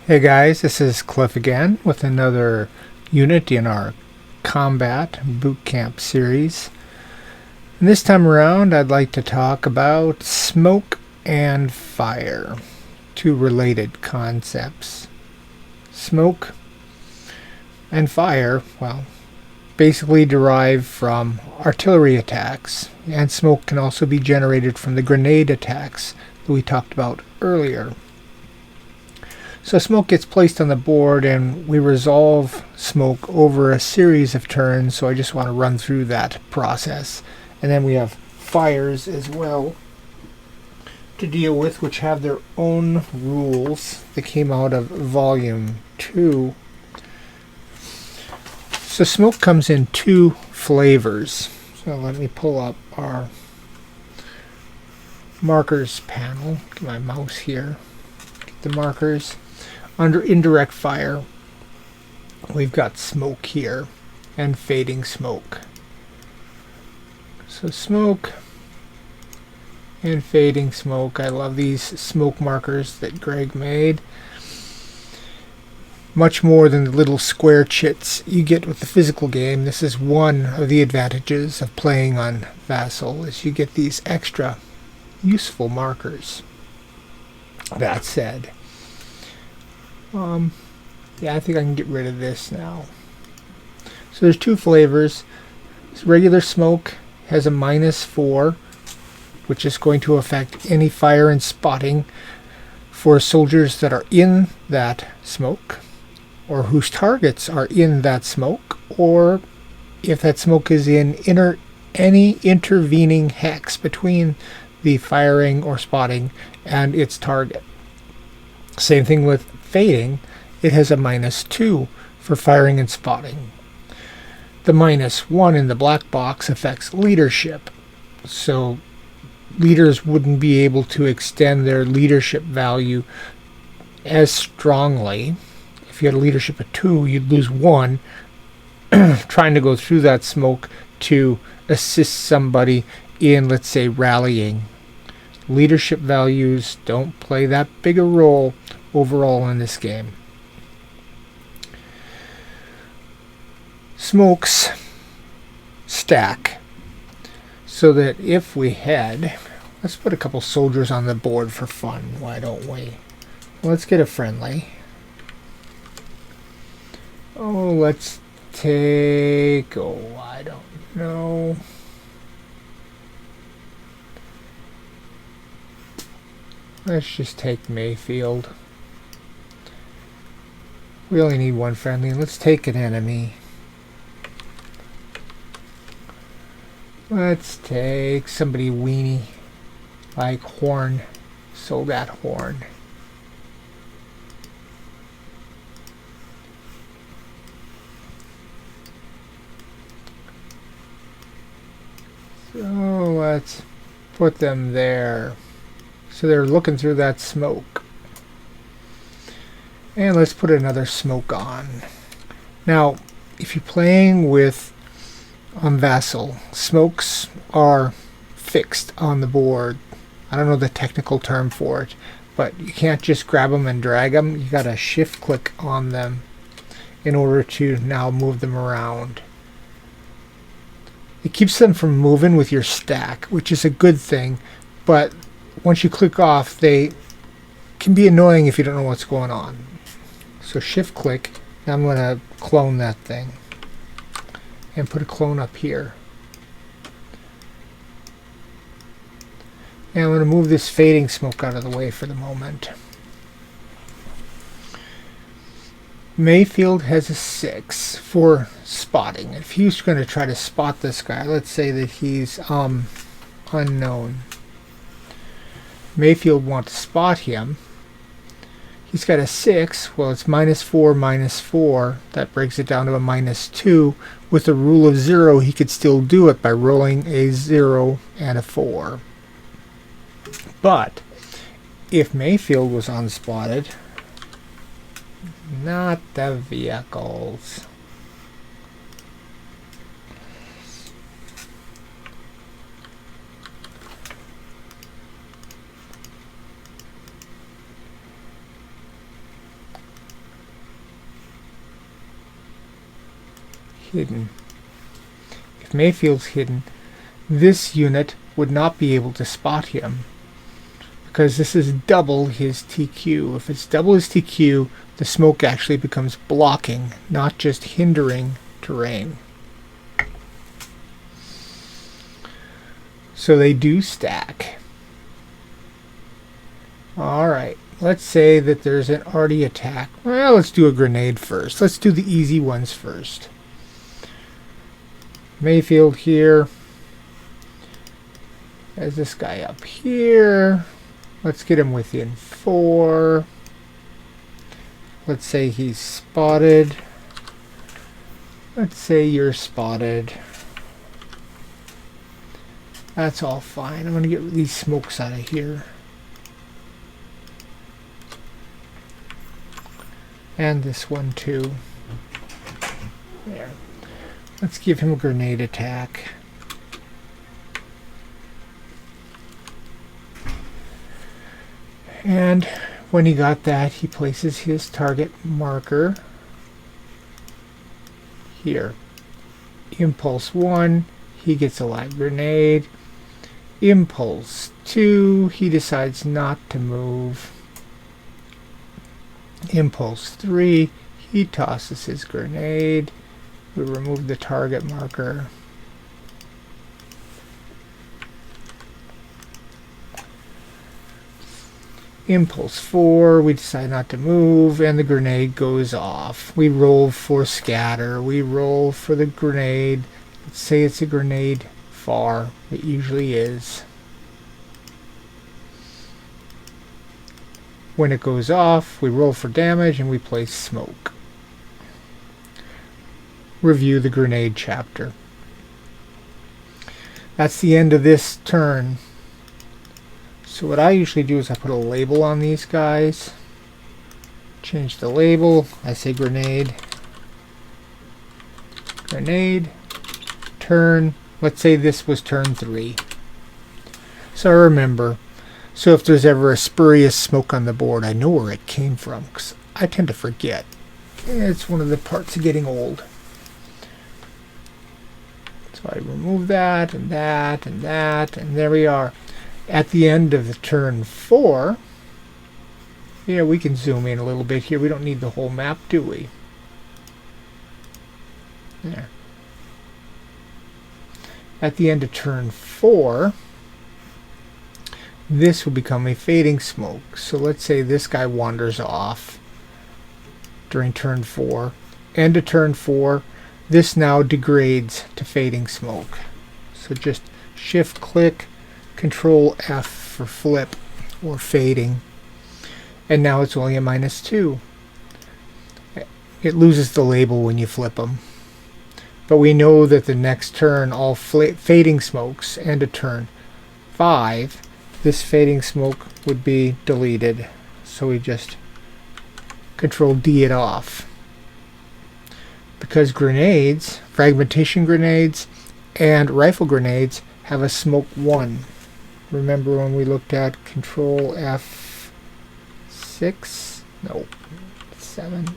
Hey guys, this is Cliff again with another unit in our Combat Boot Camp series. And this time around I'd like to talk about smoke and fire, two related concepts. Smoke and fire, well, basically derive from artillery attacks, and smoke can also be generated from the grenade attacks that we talked about earlier. So smoke gets placed on the board and we resolve smoke over a series of turns, so I just want to run through that process. And then we have fires as well to deal with, which have their own rules that came out of Volume 2. So smoke comes in two flavors. So let me pull up our markers panel. Get my mouse here. Get the markers. Under indirect fire, we've got smoke here and fading smoke. So smoke and fading smoke. I love these smoke markers that Greg made. Much more than the little square chits you get with the physical game. This is one of the advantages of playing on Vassal, is you get these extra useful markers. That said, yeah, I think I can get rid of this now. So there's two flavors. Regular smoke has a -4, which is going to affect any fire and spotting for soldiers that are in that smoke, or whose targets are in that smoke, or if that smoke is in any intervening hex between the firing or spotting and its target. Same thing with fading. It has a -2 for firing and spotting. The -1 in the black box affects leadership, so leaders wouldn't be able to extend their leadership value as strongly. If you had a leadership of 2, you'd lose 1 trying to go through that smoke to assist somebody in, let's say, rallying. Leadership values don't play that big a role overall in this game. Smokes stack so that if we had, let's put a couple soldiers on the board for fun, why don't we? Let's get a friendly. Oh, let's take, I don't know. Let's just take Mayfield. We only need one friendly. Let's take an enemy. Let's take somebody weenie like Horn. So that Horn. So let's put them there. So they're looking through that smoke. And let's put another smoke on. Now, if you're playing with Vassal, smokes are fixed on the board. I don't know the technical term for it, but you can't just grab them and drag them. You gotta shift click on them in order to now move them around. It keeps them from moving with your stack, which is a good thing, but once you click off, they can be annoying if you don't know what's going on. So shift click, and I'm going to clone that thing and put a clone up here. And I'm going to move this fading smoke out of the way for the moment. Mayfield has a 6 for spotting. If he's going to try to spot this guy, let's say that he's unknown. Mayfield wants to spot him. He's got a 6. Well, it's -4, -4. That breaks it down to a -2. With a rule of 0, he could still do it by rolling a 0 and a 4. But if Mayfield was unspotted, not the vehicles. hidden. If Mayfield's hidden, this unit would not be able to spot him because this is double his TQ. If it's double his TQ, the smoke actually becomes blocking, not just hindering terrain. So they do stack. Alright, let's say that there's an arty attack. Well, let's do a grenade first. Let's do the easy ones first. Mayfield here. There's this guy up here. Let's get him within 4. Let's say he's spotted. Let's say you're spotted. That's all fine. I'm going to get these smokes out of here. And this one too. There. Let's give him a grenade attack. And when he got that, he places his target marker here. Impulse 1, he gets a live grenade. Impulse 2, he decides not to move. Impulse 3, he tosses his grenade. We remove the target marker. Impulse 4, we decide not to move, and the grenade goes off. We roll for scatter. We roll for the grenade. Let's say it's a grenade far. It usually is. When it goes off, we roll for damage and we place smoke. Review the grenade chapter. That's the end of this turn. So what I usually do is I put a label on these guys. Change the label. I say grenade. Grenade. Turn. Let's say this was turn 3. So I remember. So if there's ever a spurious smoke on the board, I know where it came from, because I tend to forget. It's one of the parts of getting old. So I remove that, and that, and that, and there we are. At the end of the turn 4, yeah, we can zoom in a little bit here. We don't need the whole map, do we? There. At the end of turn 4, this will become a fading smoke. So let's say this guy wanders off during turn 4. End of turn 4, this now degrades to fading smoke. So just shift click, Control F for flip or fading. And now it's only a -2. It loses the label when you flip them. But we know that the next turn all fading smokes, end of turn 5, this fading smoke would be deleted. So we just Control D it off. Because grenades, fragmentation grenades, and rifle grenades have a smoke 1. Remember when we looked at Control F6? No, 7.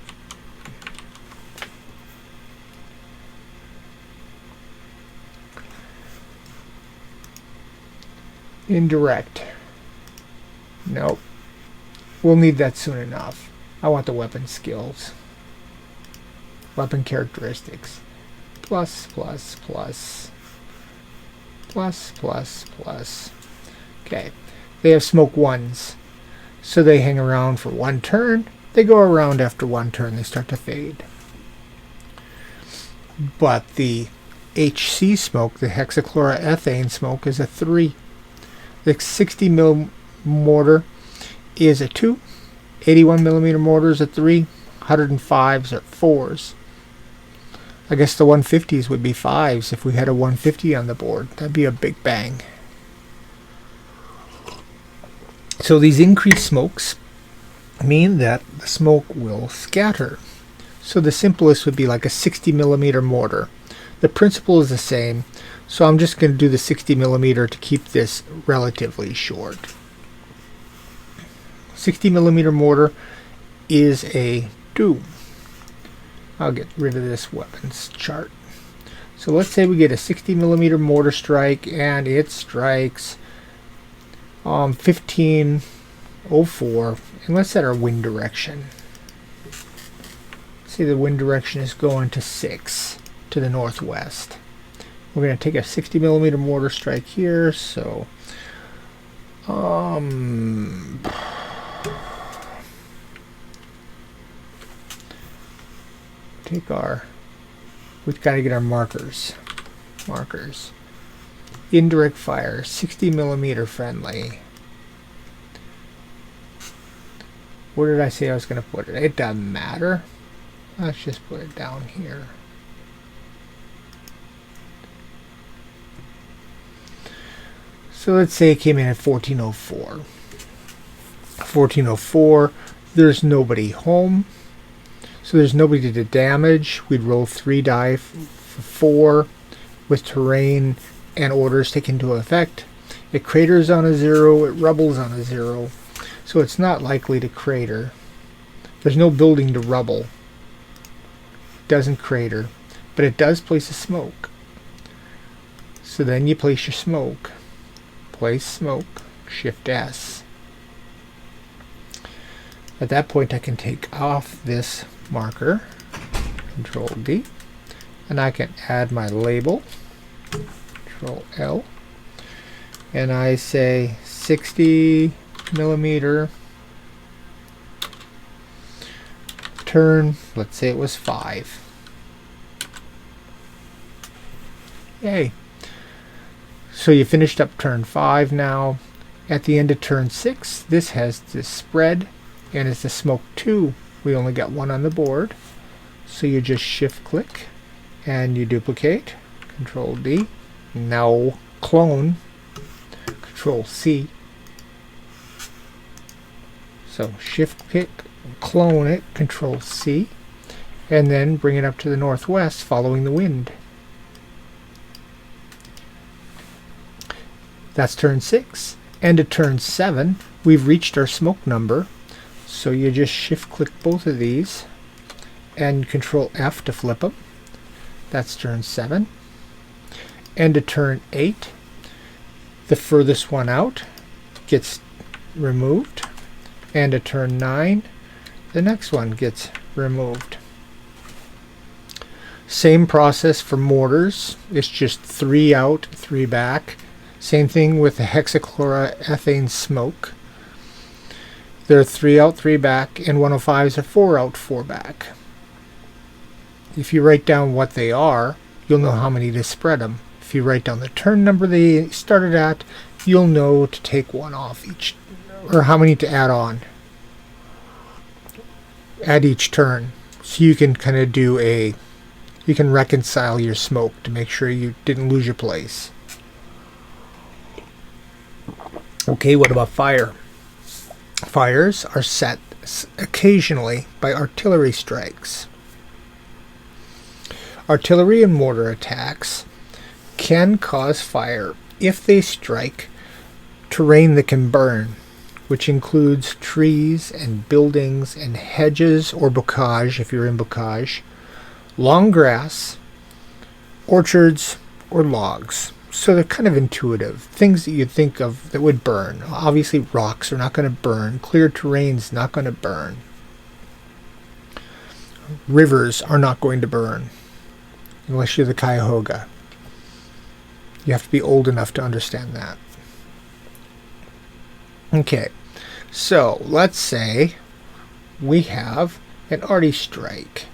Indirect. Nope. We'll need that soon enough. I want the weapon skills. Weapon characteristics. Plus, plus, plus. Plus, plus, plus. Okay. They have smoke 1s. So they hang around for 1 turn. They go around after 1 turn. They start to fade. But the HC smoke, the hexachloroethane smoke, is a 3. The 60 mil mortar is a 2. 81 millimeter mortar is a 3. 105s are 4s. I guess the 150s would be 5s if we had a 150 on the board. That'd be a big bang. So these increased smokes mean that the smoke will scatter. So the simplest would be like a 60 millimeter mortar. The principle is the same. So I'm just going to do the 60 millimeter to keep this relatively short. 60 millimeter mortar is a 2. I'll get rid of this weapons chart. So let's say we get a 60mm mortar strike and it strikes 1504, and let's set our wind direction. See, the wind direction is going to 6 to the northwest. We're going to take a 60mm mortar strike here, so we've got to get our markers. Indirect fire, 60mm friendly. Where did I say I was going to put it? It doesn't matter. Let's just put it down here. So let's say it came in at 1404. 1404, there's nobody home. So there's nobody to damage. We'd roll 3 die for 4 with terrain and orders taken into effect. It craters on a 0, it rubbles on a 0. So it's not likely to crater. There's no building to rubble. Doesn't crater, but it does place a smoke. So then you place your smoke. Place smoke, Shift S. At that point I can take off this marker, Control D, and I can add my label, Control L, and I say 60mm turn, let's say it was 5. Yay. So you finished up turn 5 now. At the end of turn 6, this has this spread, and it's a smoke 2. We only got 1 on the board. So you just shift click and you duplicate, Control D. Now clone, Control C. So shift click, clone it, Control C, and then bring it up to the northwest following the wind. That's turn 6. End of turn 7, we've reached our smoke number. So you just shift click both of these and Control F to flip them. That's turn 7. End of turn 8, the furthest one out gets removed. End of turn 9, the next one gets removed. Same process for mortars. It's just 3 out, 3 back. Same thing with the hexachloroethane smoke. They're 3 out, 3 back, and 105s are 4 out, 4 back. If you write down what they are, you'll know how many to spread them. If you write down the turn number they started at, you'll know to take 1 off each, or how many to add on at each turn. So you can kind of do you can reconcile your smoke to make sure you didn't lose your place. Okay, what about fire? Fires are set occasionally by artillery strikes. Artillery and mortar attacks can cause fire if they strike terrain that can burn, which includes trees and buildings and hedges or bocage if you're in bocage, long grass, orchards, or logs. So they're kind of intuitive. Things that you'd think of that would burn. Obviously rocks are not going to burn. Clear terrain's not going to burn. Rivers are not going to burn. Unless you're the Cuyahoga. You have to be old enough to understand that. Okay. So let's say we have an arty strike.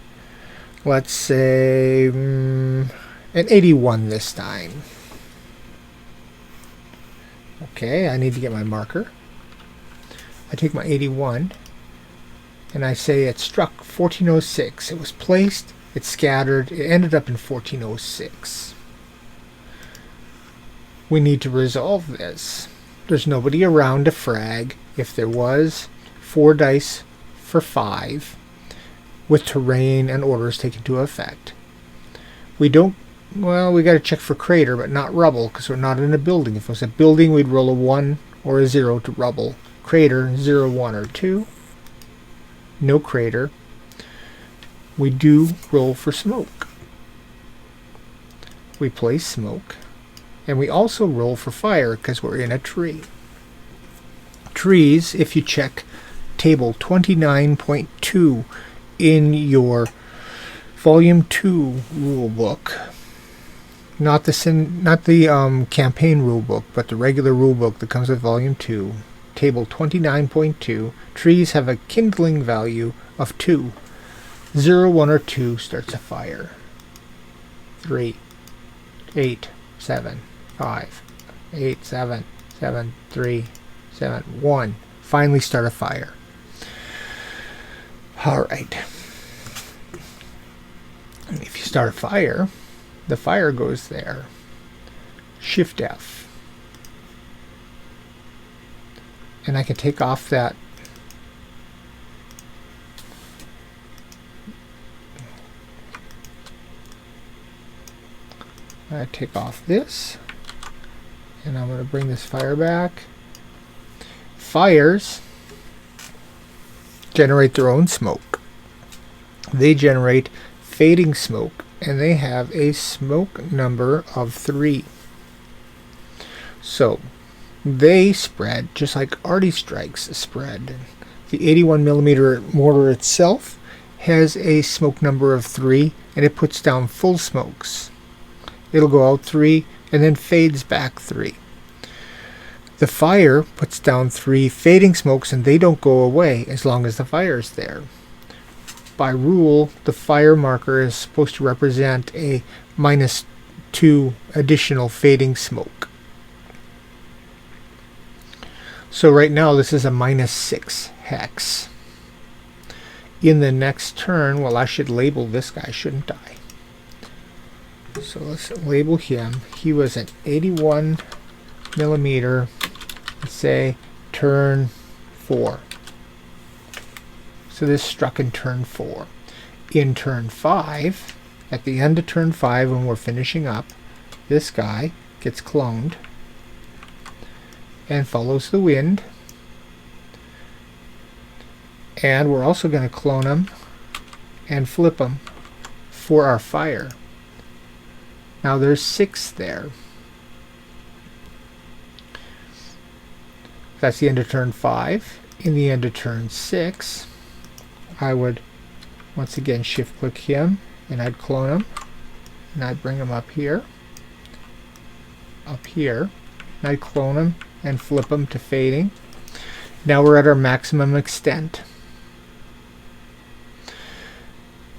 Let's say an 81 this time. Okay, I need to get my marker. I take my 81 and I say it struck 1406. It was placed, it scattered, it ended up in 1406. We need to resolve this. There's nobody around to frag. If there was, 4 dice for 5 with terrain and orders taken into effect. We don't, well, we got to check for crater, but not rubble, because we're not in a building. If it was a building, we'd roll a 1 or a 0 to rubble. Crater, 0, 1, or 2. No crater. We do roll for smoke. we place smoke, and we also roll for fire because we're in a tree. Trees, if you check table 29.2 in your volume 2 rule book, not the campaign rule book, but the regular rule book that comes with volume 2, table 29.2, trees have a kindling value of 2. 0, 1, or 2 starts a fire. 3, 8, 7, 5, 8, 7, 7, 3, 7, 1. Finally start a fire. Alright. If you start a fire, the fire goes there. Shift F. And I can take off that I take off this, and I'm going to bring this fire back. Fires generate their own smoke. They generate fading smoke, and they have a smoke number of 3. So they spread just like arty strikes spread. The 81mm mortar itself has a smoke number of 3, and it puts down full smokes. It'll go out 3 and then fades back 3. The fire puts down 3 fading smokes, and they don't go away as long as the fire is there. By rule, the fire marker is supposed to represent a -2 additional fading smoke. So right now this is a -6 hex. In the next turn, well, I should label this guy, shouldn't I? So let's label him. He was an 81mm, let's say turn 4. So this struck in turn 4. In turn 5, at the end of turn 5 when we're finishing up, this guy gets cloned and follows the wind. And we're also going to clone him and flip him for our fire. Now there's 6 there. That's the end of turn 5. In the end of turn 6, I would once again shift click him, and I'd clone him, and I'd bring him up here, and I'd clone him and flip him to fading. Now we're at our maximum extent.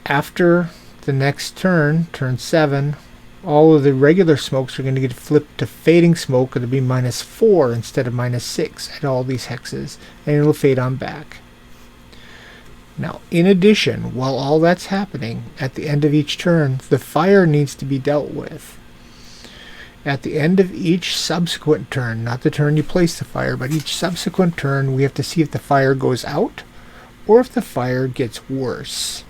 After the next turn, turn 7, all of the regular smokes are going to get flipped to fading smoke. It'll be -4 instead of -6 at all these hexes, and it'll fade on back. Now, in addition, while all that's happening, at the end of each turn, the fire needs to be dealt with. At the end of each subsequent turn, not the turn you place the fire, but each subsequent turn, we have to see if the fire goes out or if the fire gets worse.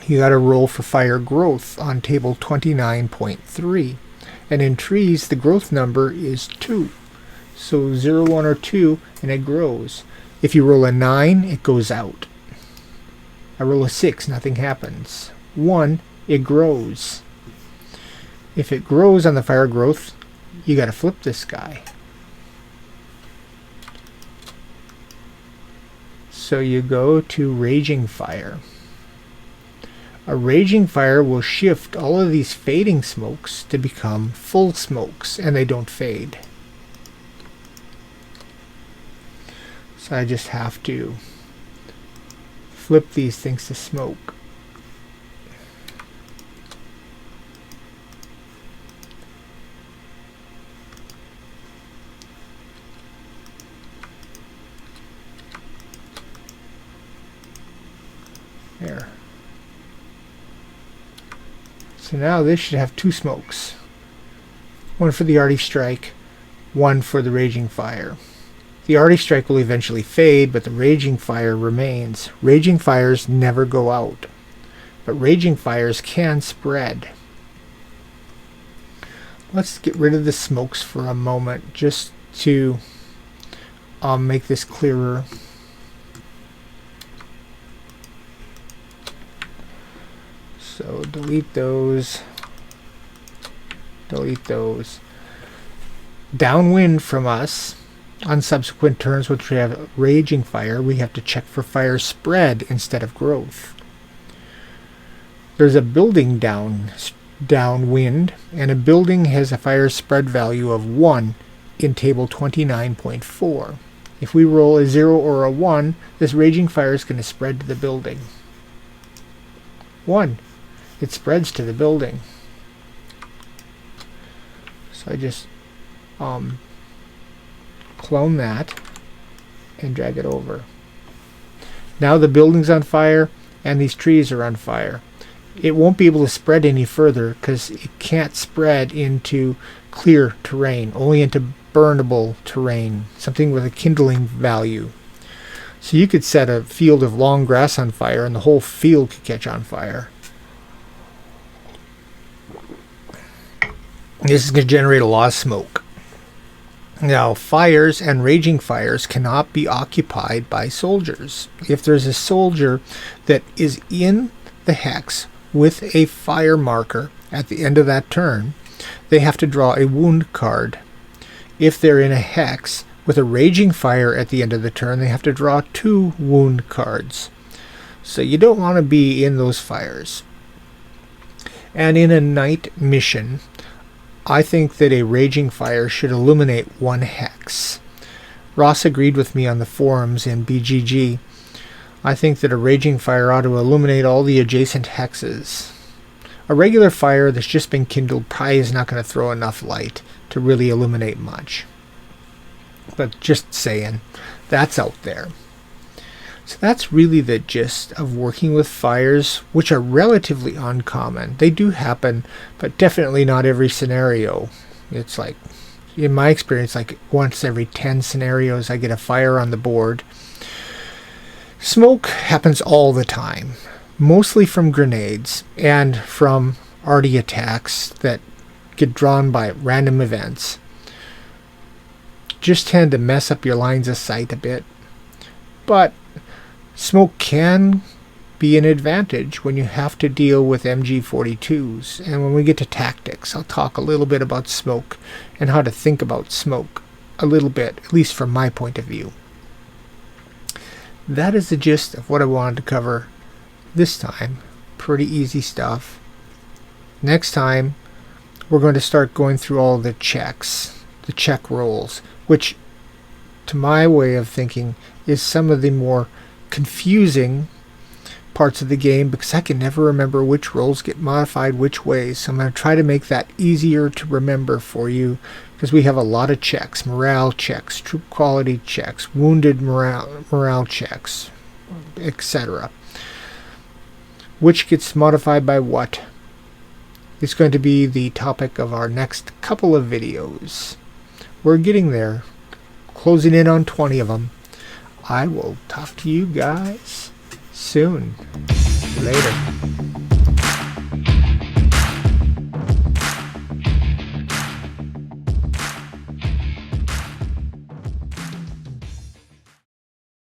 You got to roll for fire growth on table 29.3. And in trees, the growth number is 2. So 0, 1, or 2, and it grows. If you roll a 9, it goes out. I roll a 6, nothing happens. 1, it grows. If it grows on the fire growth, you got to flip this guy. So you go to Raging Fire. A raging fire will shift all of these fading smokes to become full smokes, and they don't fade. So I just have to flip these things to smoke. There. So now this should have 2 smokes. One for the Arty Strike, one for the Raging Fire. The Arty Strike will eventually fade, but the Raging Fire remains. Raging Fires never go out, but Raging Fires can spread. Let's get rid of the smokes for a moment, just to make this clearer. So delete those. delete those. Downwind from us, on subsequent turns which we have raging fire, we have to check for fire spread instead of growth. There's a building downwind, and a building has a fire spread value of 1 in table 29.4. If we roll a 0 or a 1, this raging fire is going to spread to the building. 1. It spreads to the building. So I just clone that and drag it over. Now the building's on fire and these trees are on fire. It won't be able to spread any further because it can't spread into clear terrain, only into burnable terrain, something with a kindling value. So you could set a field of long grass on fire and the whole field could catch on fire. This is going to generate a lot of smoke. Now, fires and raging fires cannot be occupied by soldiers. If there's a soldier that is in the hex with a fire marker at the end of that turn, they have to draw a wound card. If they're in a hex with a raging fire at the end of the turn, they have to draw 2 wound cards. So you don't want to be in those fires. And in a night mission, I think that a raging fire should illuminate 1 hex. Ross agreed with me on the forums in BGG. I think that a raging fire ought to illuminate all the adjacent hexes. A regular fire that's just been kindled probably is not going to throw enough light to really illuminate much. But just saying, that's out there. So that's really the gist of working with fires, which are relatively uncommon. They do happen, but definitely not every scenario. It's like, in my experience, like once every 10 scenarios I get a fire on the board. Smoke happens all the time, mostly from grenades and from arty attacks that get drawn by random events. Just tend to mess up your lines of sight a bit. But smoke can be an advantage when you have to deal with MG42s. And when we get to tactics, I'll talk a little bit about smoke and how to think about smoke a little bit, at least from my point of view. That is the gist of what I wanted to cover this time. Pretty easy stuff. Next time, we're going to start going through all the checks, the check rolls, which, to my way of thinking, is some of the more confusing parts of the game because I can never remember which rolls get modified which ways. So I'm going to try to make that easier to remember for you because we have a lot of checks: morale checks, troop quality checks, wounded morale checks, etc. Which gets modified by what? It's going to be the topic of our next couple of videos. We're getting there, closing in on 20 of them. I will talk to you guys soon. Later.